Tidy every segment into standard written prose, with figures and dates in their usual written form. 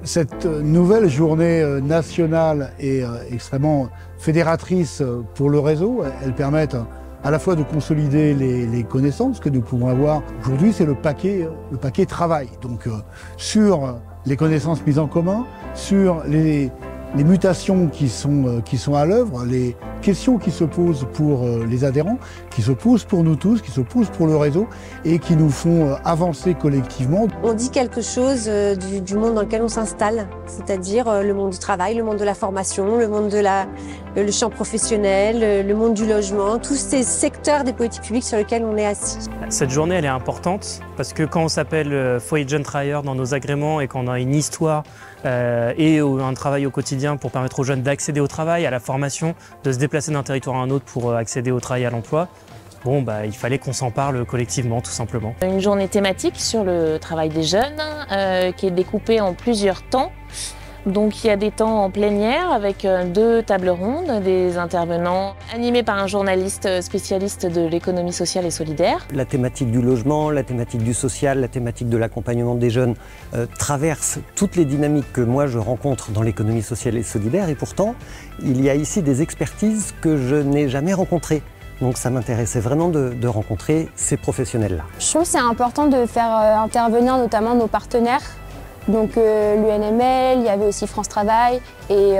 Cette nouvelle journée nationale est extrêmement fédératrice pour le réseau. Elles permettent à la fois de consolider les connaissances que nous pouvons avoir. Aujourd'hui, c'est le paquet travail. Donc sur les connaissances mises en commun, sur les mutations qui sont à l'œuvre, les questions qui se posent pour les adhérents, qui se posent pour nous tous, qui se posent pour le réseau et qui nous font avancer collectivement. On dit quelque chose du monde dans lequel on s'installe, c'est-à-dire le monde du travail, le monde de la formation, le monde de le champ professionnel, le monde du logement, tous ces secteurs des politiques publiques sur lesquels on est assis. Cette journée, elle est importante parce que quand on s'appelle foyer de jeunes travailleurs dans nos agréments et qu'on a une histoire et un travail au quotidien pour permettre aux jeunes d'accéder au travail, à la formation, de se déplacer d'un territoire à un autre pour accéder au travail et à l'emploi, bon, il fallait qu'on s'en parle collectivement, tout simplement. Une journée thématique sur le travail des jeunes qui est découpée en plusieurs temps. Donc il y a des temps en plénière avec 2 tables rondes, des intervenants animés par un journaliste spécialiste de l'économie sociale et solidaire. La thématique du logement, la thématique du social, la thématique de l'accompagnement des jeunes traversent toutes les dynamiques que moi je rencontre dans l'économie sociale et solidaire et pourtant il y a ici des expertises que je n'ai jamais rencontrées. Donc ça m'intéressait vraiment de rencontrer ces professionnels-là. Je trouve que c'est important de faire intervenir notamment nos partenaires. Donc l'UNML, il y avait aussi France Travail et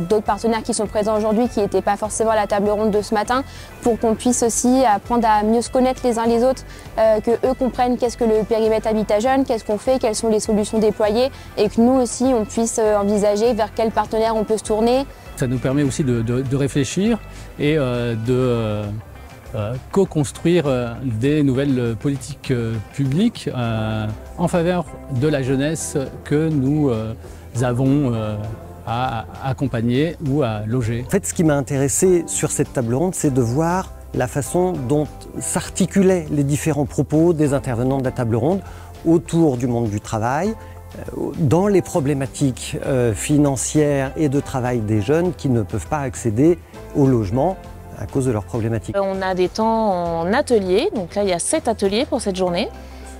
d'autres partenaires qui sont présents aujourd'hui qui n'étaient pas forcément à la table ronde de ce matin pour qu'on puisse aussi apprendre à mieux se connaître les uns les autres, qu'eux comprennent qu'est-ce que le périmètre Habitat Jeune, qu'est-ce qu'on fait, quelles sont les solutions déployées et que nous aussi on puisse envisager vers quel partenaire on peut se tourner. Ça nous permet aussi de réfléchir et de co-construire des nouvelles politiques publiques en faveur de la jeunesse que nous avons à accompagner ou à loger. En fait, ce qui m'a intéressé sur cette table ronde, c'est de voir la façon dont s'articulaient les différents propos des intervenants de la table ronde autour du monde du travail, dans les problématiques financières et de travail des jeunes qui ne peuvent pas accéder au logement à cause de leurs problématiques. On a des temps en atelier, donc là il y a 7 ateliers pour cette journée.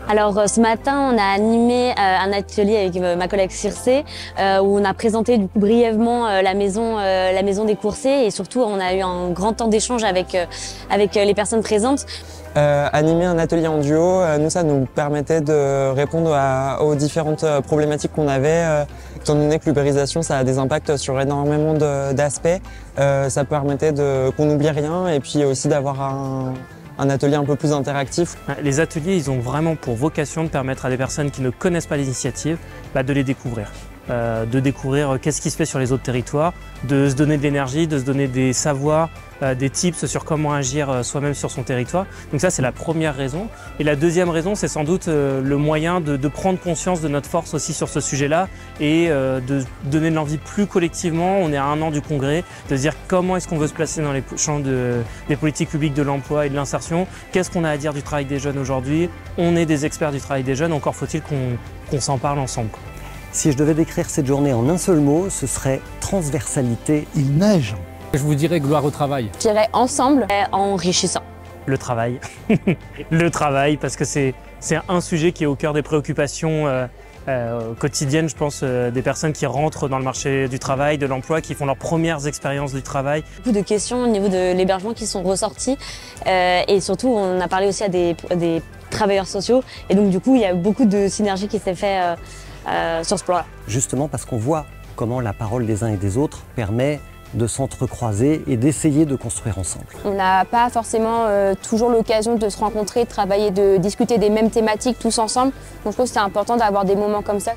Alors ce matin, on a animé un atelier avec ma collègue Circe où on a présenté du coup, brièvement la maison des Coursets et surtout on a eu un grand temps d'échange avec les personnes présentes. Animer un atelier en duo, ça nous permettait de répondre aux différentes problématiques qu'on avait. Étant donné que l'ubérisation, ça a des impacts sur énormément d'aspects, ça permettait qu'on n'oublie rien et puis aussi d'avoir un atelier un peu plus interactif. Les ateliers, ils ont vraiment pour vocation de permettre à des personnes qui ne connaissent pas les initiatives de les découvrir. De découvrir qu'est-ce qui se fait sur les autres territoires, de se donner de l'énergie, de se donner des savoirs, des tips sur comment agir soi-même sur son territoire. Donc ça, c'est la première raison. Et la deuxième raison, c'est sans doute le moyen de prendre conscience de notre force aussi sur ce sujet-là et de donner de l'envie plus collectivement. On est à 1 an du congrès, de se dire comment est-ce qu'on veut se placer dans les champs des politiques publiques de l'emploi et de l'insertion. Qu'est-ce qu'on a à dire du travail des jeunes aujourd'hui? On est des experts du travail des jeunes, encore faut-il qu'on s'en parle ensemble. Si je devais décrire cette journée en un seul mot, ce serait transversalité. Il neige. Je vous dirais gloire au travail. Je dirais ensemble. Enrichissant. Le travail. Le travail, parce que c'est un sujet qui est au cœur des préoccupations quotidiennes, je pense, des personnes qui rentrent dans le marché du travail, de l'emploi, qui font leurs premières expériences du travail. Beaucoup de questions au niveau de l'hébergement qui sont ressorties et surtout on a parlé aussi à des travailleurs sociaux et donc du coup il y a beaucoup de synergie qui s'est fait sur ce plan-là. Justement parce qu'on voit comment la parole des uns et des autres permet de s'entrecroiser et d'essayer de construire ensemble. On n'a pas forcément toujours l'occasion de se rencontrer, de travailler, de discuter des mêmes thématiques tous ensemble. Donc je trouve que c'est important d'avoir des moments comme ça.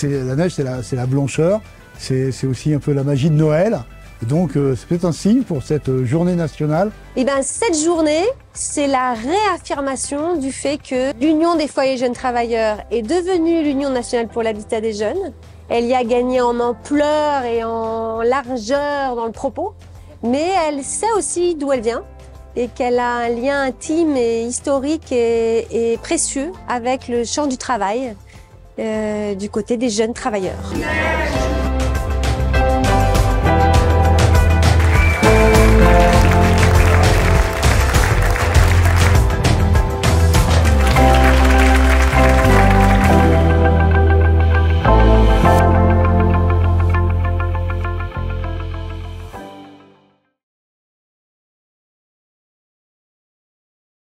La neige, c'est la blancheur, c'est aussi un peu la magie de Noël. Et donc c'est peut-être un signe pour cette journée nationale. Et cette journée, c'est la réaffirmation du fait que l'Union des foyers jeunes travailleurs est devenue l'Union nationale pour l'habitat des jeunes. Elle y a gagné en ampleur et en largeur dans le propos, mais elle sait aussi d'où elle vient et qu'elle a un lien intime et historique et précieux avec le champ du travail du côté des jeunes travailleurs.